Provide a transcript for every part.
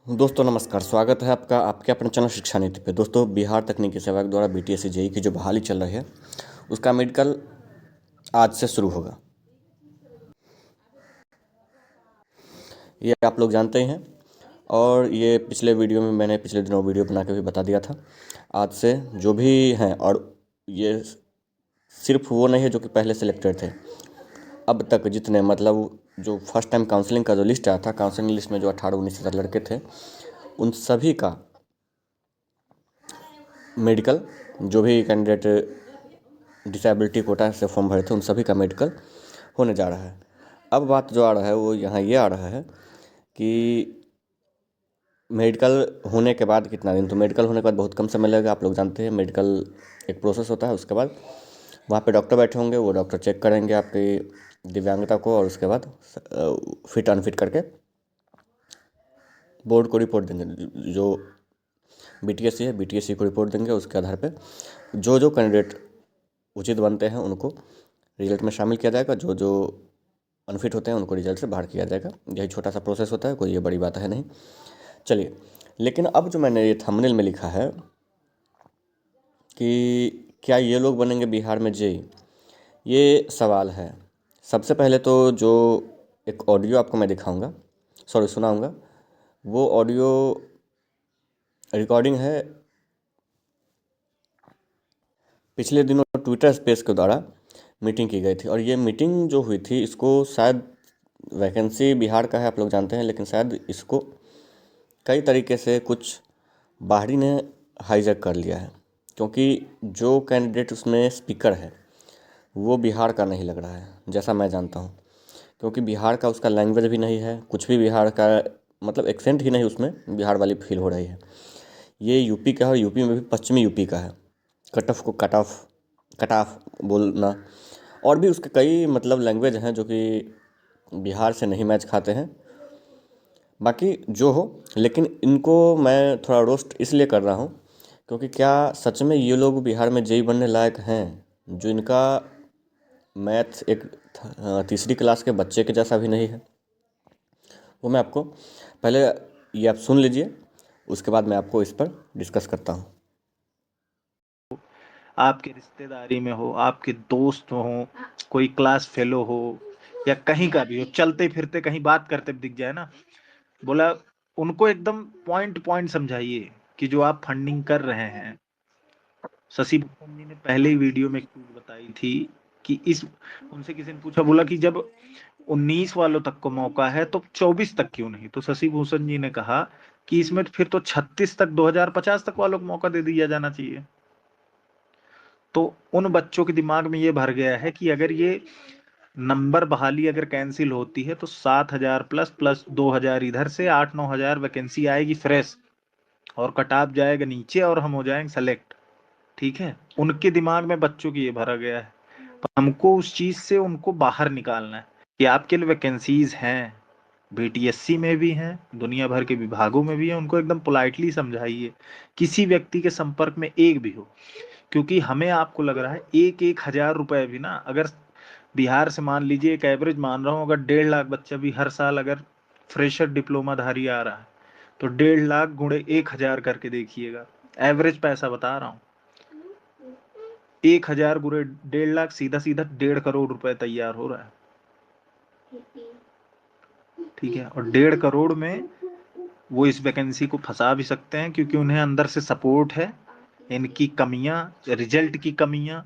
दोस्तों नमस्कार, स्वागत है आपका आपके अपने चैनल शिक्षा नीति पे। दोस्तों, बिहार तकनीकी सेवा के द्वारा बीटीएससी जेई की जो बहाली चल रही है उसका मेडिकल आज से शुरू होगा। ये आप लोग जानते ही हैं और ये पिछले वीडियो में मैंने पिछले दिनों वीडियो बना के भी बता दिया था। आज से जो भी हैं, और ये सिर्फ वो नहीं है जो कि पहले सिलेक्टेड थे, अब तक जितने मतलब जो फर्स्ट टाइम काउंसलिंग का जो लिस्ट आया था, काउंसलिंग लिस्ट में जो 18-19 लड़के थे उन सभी का मेडिकल, जो भी कैंडिडेट डिसेबिलिटी कोटा से फॉर्म भरे थे उन सभी का मेडिकल होने जा रहा है। अब बात जो आ रहा है वो यहाँ ये आ रहा है कि मेडिकल होने के बाद कितना दिन, तो मेडिकल होने के बाद बहुत कम समय लगेगा। आप लोग जानते हैं मेडिकल एक प्रोसेस होता है। उसके बाद वहाँ पे डॉक्टर बैठे होंगे, वो डॉक्टर चेक करेंगे आपकी दिव्यांगता को और उसके बाद फिट अनफिट करके बोर्ड को रिपोर्ट देंगे। जो बीटीएससी है बीटीएससी को रिपोर्ट देंगे। उसके आधार पे जो जो कैंडिडेट उचित बनते हैं उनको रिजल्ट में शामिल किया जाएगा, जो जो अनफिट होते हैं उनको रिजल्ट से बाहर किया जाएगा। यही छोटा सा प्रोसेस होता है, कोई ये बड़ी बात है नहीं। चलिए, लेकिन अब जो मैंने ये थंबनेल में लिखा है कि क्या ये लोग बनेंगे बिहार में जेई, ये सवाल है। सबसे पहले तो जो एक ऑडियो आपको मैं दिखाऊंगा, सॉरी सुनाऊंगा, वो ऑडियो रिकॉर्डिंग है पिछले दिनों ट्विटर स्पेस के द्वारा मीटिंग की गई थी। और ये मीटिंग जो हुई थी, इसको शायद वैकेंसी बिहार का है, आप लोग जानते हैं, लेकिन शायद इसको कई तरीके से कुछ बाहरी ने हाईजैक कर लिया है, क्योंकि जो कैंडिडेट उसमें स्पीकर है वो बिहार का नहीं लग रहा है, जैसा मैं जानता हूँ। क्योंकि बिहार का उसका लैंग्वेज भी नहीं है, कुछ भी बिहार का मतलब एक्सेंट ही नहीं उसमें बिहार वाली फील हो रही है। ये यूपी का है और यूपी में भी पश्चिमी यूपी का है। कट ऑफ को कट ऑफ बोलना, और भी उसके कई मतलब लैंग्वेज हैं जो कि बिहार से नहीं मैच खाते हैं। बाकी जो हो, लेकिन इनको मैं थोड़ा रोस्ट इसलिए कर रहा हूँ क्योंकि क्या सच में ये लोग बिहार में जेई बनने लायक हैं? जो इनका मैथ एक तीसरी क्लास के बच्चे के जैसा भी नहीं है। वो मैं आपको पहले ये आप सुन लीजिए, उसके बाद मैं आपको इस पर डिस्कस करता हूँ। आपके रिश्तेदारी में हो, आपके दोस्त हो, कोई क्लास फेलो हो या कहीं का भी हो, चलते फिरते कहीं बात करते दिख जाए ना, बोला उनको एकदम पॉइंट पॉइंट समझाइए कि जो आप फंडिंग कर रहे हैं। शशि भूषण जी ने पहले ही वीडियो में एक चीज बताई थी कि इस उनसे किसी ने पूछा, बोला कि जब 19 वालों तक को मौका है तो 24 तक क्यों नहीं? तो शशि भूषण जी ने कहा कि इसमें फिर तो 36 तक 2050 तक वालों को मौका दे दिया जाना चाहिए। तो उन बच्चों के दिमाग में ये भर गया है कि अगर ये नंबर बहाली अगर कैंसिल होती है तो 7,000 प्लस प्लस 2,000 इधर से 8-9 हजार वैकेंसी आएगी फ्रेश, और कट ऑफ जाएगा नीचे और हम हो जाएंगे सेलेक्ट। ठीक है, उनके दिमाग में बच्चों की ये भरा गया है। तो हमको उस चीज से उनको बाहर निकालना है कि आपके लिए वैकेंसीज हैं, बीटीएससी में भी हैं, दुनिया भर के विभागों में भी है। उनको एकदम पोलाइटली समझाइए, किसी व्यक्ति के संपर्क में एक भी हो, क्योंकि हमें आपको लग रहा है एक एक हजार रुपए भी ना, अगर बिहार से मान लीजिए, एक एवरेज मान रहा हूँ, अगर 1.5 लाख बच्चा भी हर साल अगर फ्रेशर डिप्लोमा धारी आ रहा है तो 1.5 लाख गुणे 1,000 करके देखिएगा। एवरेज पैसा बता रहा हूँ, 1,000 गुणे 1.5 लाख, सीधा सीधा 1.5 करोड़ रुपए तैयार हो रहा है। ठीक है, और 1.5 करोड़ में वो इस वैकेंसी को फंसा भी सकते हैं, क्योंकि उन्हें अंदर से सपोर्ट है। इनकी कमियां, रिजल्ट की कमियां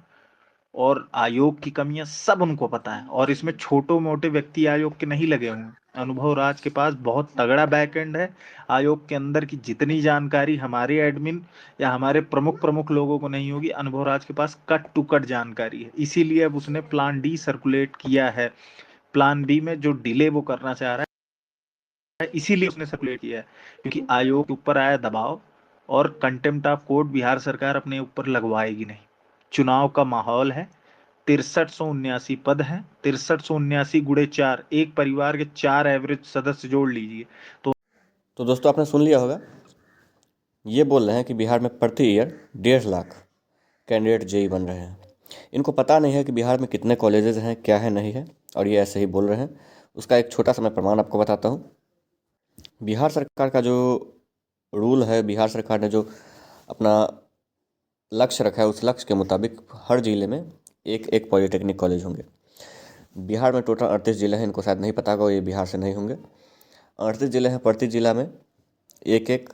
और आयोग की कमियां सब उनको पता है, और इसमें छोटे मोटे व्यक्ति आयोग के नहीं लगे हुए। अनुभव राज के पास बहुत तगड़ा बैकएंड है। आयोग के अंदर की जितनी जानकारी हमारे एडमिन या हमारे प्रमुख प्रमुख लोगों को नहीं होगी, अनुभव राज के पास कट टू कट जानकारी है। इसीलिए अब उसने प्लान डी सर्कुलेट किया है। प्लान बी में जो डिले वो करना चाह रहा है, इसीलिए उसने सर्कुलेट किया है, क्योंकि आयोग के ऊपर आया दबाव, और कंटेम्प्ट ऑफ कोर्ट बिहार सरकार अपने ऊपर लगवाएगी नहीं। चुनाव का माहौल है, 6379 पद हैं, 6379 गुड़े 4, एक परिवार के 4 एवरेज सदस्य जोड़ लीजिए तो दोस्तों, आपने सुन लिया होगा, ये बोल रहे हैं कि बिहार में प्रति ईयर 1.5 लाख कैंडिडेट जेई बन रहे हैं। इनको पता नहीं है कि बिहार में कितने कॉलेजेस हैं, क्या है नहीं है, और ये ऐसे ही बोल रहे हैं। उसका एक छोटा सा मैं प्रमाण आपको बताता हूँ। बिहार सरकार का जो रूल है, बिहार सरकार ने जो अपना लक्ष्य रखा है, उस लक्ष्य के मुताबिक हर ज़िले में एक एक पॉलिटेक्निक कॉलेज होंगे। बिहार में टोटल 38 ज़िले हैं, इनको शायद नहीं पता होगा, ये बिहार से नहीं होंगे। 38 ज़िले हैं, प्रति ज़िला में एक एक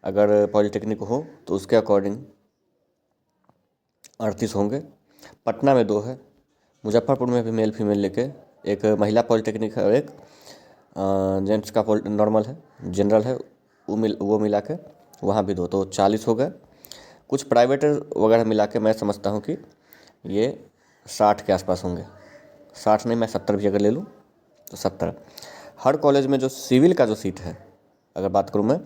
अगर पॉलिटेक्निक हो तो उसके अकॉर्डिंग 38 होंगे। पटना में 2 है, मुजफ्फरपुर में भी मेल फीमेल लेके एक महिला पॉलिटेक्निक है और एक जेंट्स का नॉर्मल है, जनरल है, वो मिला के वहाँ भी 2, तो 40 हो गए। कुछ प्राइवेट वगैरह मिला के मैं समझता हूँ कि ये 60 के आसपास होंगे। 60 नहीं, मैं 70 भी अगर ले लूँ तो 70। हर कॉलेज में जो सिविल का जो सीट है, अगर बात करूँ मैं,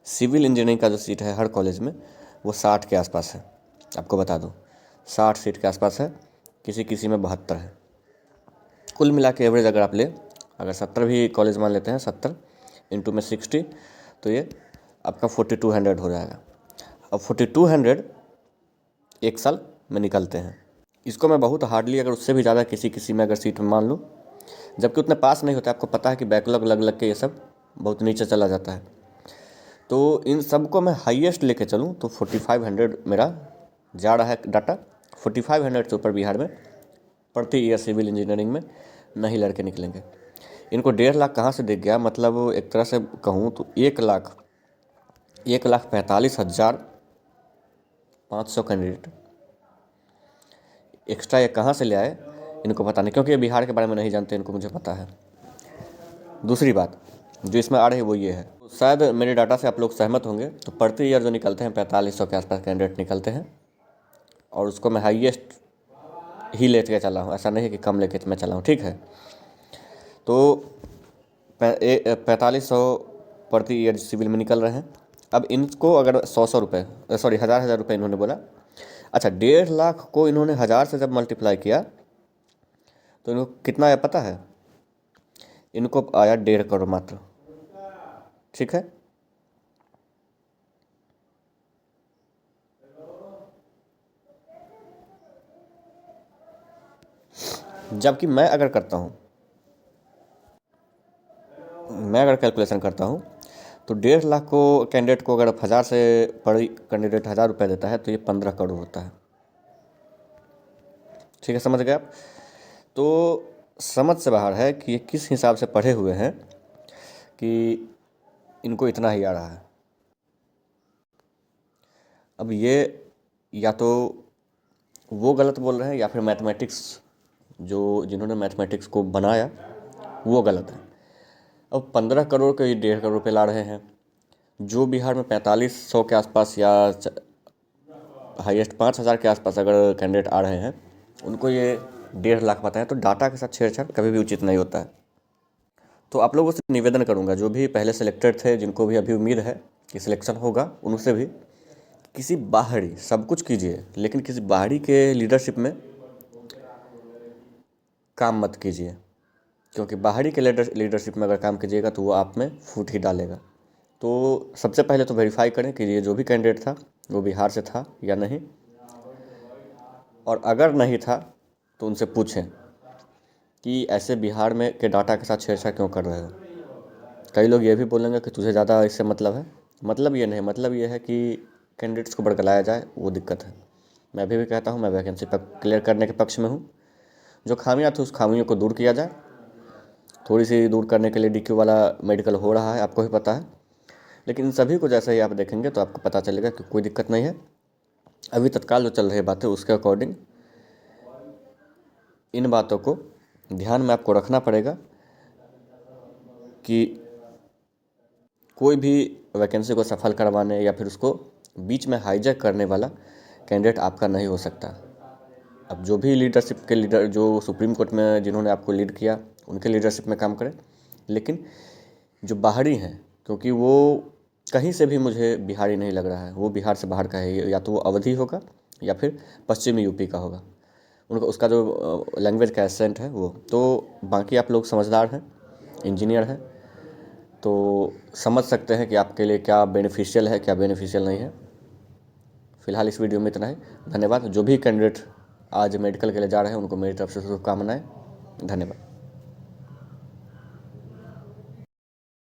सिविल इंजीनियरिंग का जो सीट है हर कॉलेज में, वो 60 के आसपास है। आपको बता दूँ 60 सीट के आसपास है, किसी किसी में 72 है। कुल मिला के एवरेज अगर आप ले, अगर 70 भी कॉलेज मान लेते हैं, 70 इंटू में 60, तो ये आपका 4200 हो जाएगा। अब 4200 एक साल में निकलते हैं। इसको मैं बहुत हार्डली, अगर उससे भी ज़्यादा किसी किसी में अगर सीट में मान लूँ, जबकि उतने पास नहीं होता। आपको पता है कि बैकलॉग लग लग के ये सब बहुत नीचे चला जाता है। तो इन सब को मैं हाईएस्ट लेके चलूँ तो 4500 मेरा जा रहा है डाटा। 4500 से ऊपर बिहार में प्रति ईयर सिविल इंजीनियरिंग में नहीं लड़के निकलेंगे। इनको 1.5 लाख कहाँ से दिख गया, मतलब एक तरह से कहूँ तो 1,45,500 कैंडिडेट एक्स्ट्रा ये कहाँ से ले आए, इनको पता नहीं, क्योंकि ये बिहार के बारे में नहीं जानते, इनको मुझे पता है। दूसरी बात जो इसमें आ रही है वो ये है, शायद मेरे डाटा से आप लोग सहमत होंगे, तो प्रति ईयर जो निकलते हैं 4500 के आसपास कैंडिडेट निकलते हैं, और उसको मैं हाईएस्ट ही लेके चला हूँ, ऐसा नहीं है कि कम लेके मैं चला हूँ, ठीक है। तो 4500 प्रति ईयर सिविल में निकल रहे हैं। अब इनको अगर 100 रुपये, सॉरी 1000 रुपये इन्होंने बोला, अच्छा 1.5 लाख को इन्होंने 1000 से जब मल्टीप्लाई किया तो इनको कितना आया पता है? इनको आया 1.5 करोड़ मात्र, ठीक है। जबकि मैं अगर कैलकुलेशन करता हूँ तो 1.5 लाख को कैंडिडेट को अगर 1000 से पर कैंडिडेट 1000 रुपये देता है तो ये 15 करोड़ होता है, ठीक है, समझ गए आप। तो समझ से बाहर है कि ये किस हिसाब से पढ़े हुए हैं कि इनको इतना ही आ रहा है। अब ये या तो वो गलत बोल रहे हैं या फिर मैथमेटिक्स जिन्होंने मैथमेटिक्स को बनाया वो गलत है। अब 15 करोड़ के 1.5 करोड़ रुपये ला रहे हैं। जो बिहार में 4500 के आसपास या हाईएस्ट 5000 के आसपास अगर कैंडिडेट आ रहे हैं, उनको ये 1.5 लाख बताएं, तो डाटा के साथ छेड़छाड़ कभी भी उचित नहीं होता है। तो आप लोगों से निवेदन करूंगा, जो भी पहले सेलेक्टेड थे, जिनको भी अभी उम्मीद है कि सिलेक्शन होगा, उनसे भी किसी बाहरी, सब कुछ कीजिए लेकिन किसी बाहरी के लीडरशिप में काम मत कीजिए, क्योंकि बाहरी के लीडरशिप में अगर काम कीजिएगा तो वो आप में फूट ही डालेगा। तो सबसे पहले तो वेरीफाई करें कि ये जो भी कैंडिडेट था वो बिहार से था या नहीं, और अगर नहीं था तो उनसे पूछें कि ऐसे बिहार में के डाटा के साथ छेड़छाड़ क्यों कर रहे हो। कई लोग ये भी बोलेंगे कि तुझे ज़्यादा इससे मतलब है। मतलब ये नहीं, मतलब ये है कि कैंडिडेट्स को बरगलाया जाए, वो दिक्कत है। मैं भी कहता हूँ, मैं वैकेंसी पर क्लियर करने के पक्ष में हूँ। जो खामियाँ थी उस खामियों को दूर किया जाए। थोड़ी सी दूर करने के लिए DQ वाला मेडिकल हो रहा है, आपको भी पता है, लेकिन इन सभी को जैसे ही आप देखेंगे तो आपको पता चलेगा कि कोई दिक्कत नहीं है। अभी तत्काल जो चल रही बातें उसके अकॉर्डिंग इन बातों को ध्यान में आपको रखना पड़ेगा कि कोई भी वैकेंसी को सफल करवाने या फिर उसको बीच में हाईजैक करने वाला कैंडिडेट आपका नहीं हो सकता। अब जो भी लीडरशिप के लीडर जो सुप्रीम कोर्ट में जिन्होंने आपको लीड किया, उनके लीडरशिप में काम करें, लेकिन जो बाहरी हैं, क्योंकि वो कहीं से भी मुझे बिहारी नहीं लग रहा है, वो बिहार से बाहर का है, या तो वो अवधी होगा या फिर पश्चिमी यूपी का होगा, उनका उसका जो लैंग्वेज का एसेंट है वो। तो बाकी आप लोग समझदार हैं, इंजीनियर हैं, तो समझ सकते हैं कि आपके लिए क्या बेनिफिशियल है, क्या बेनिफिशियल नहीं है। फिलहाल इस वीडियो में इतना ही। धन्यवाद। जो भी कैंडिडेट आज मेडिकल के लिए जा रहे हैं उनको मेरी तरफ से शुभकामनाएं। धन्यवाद।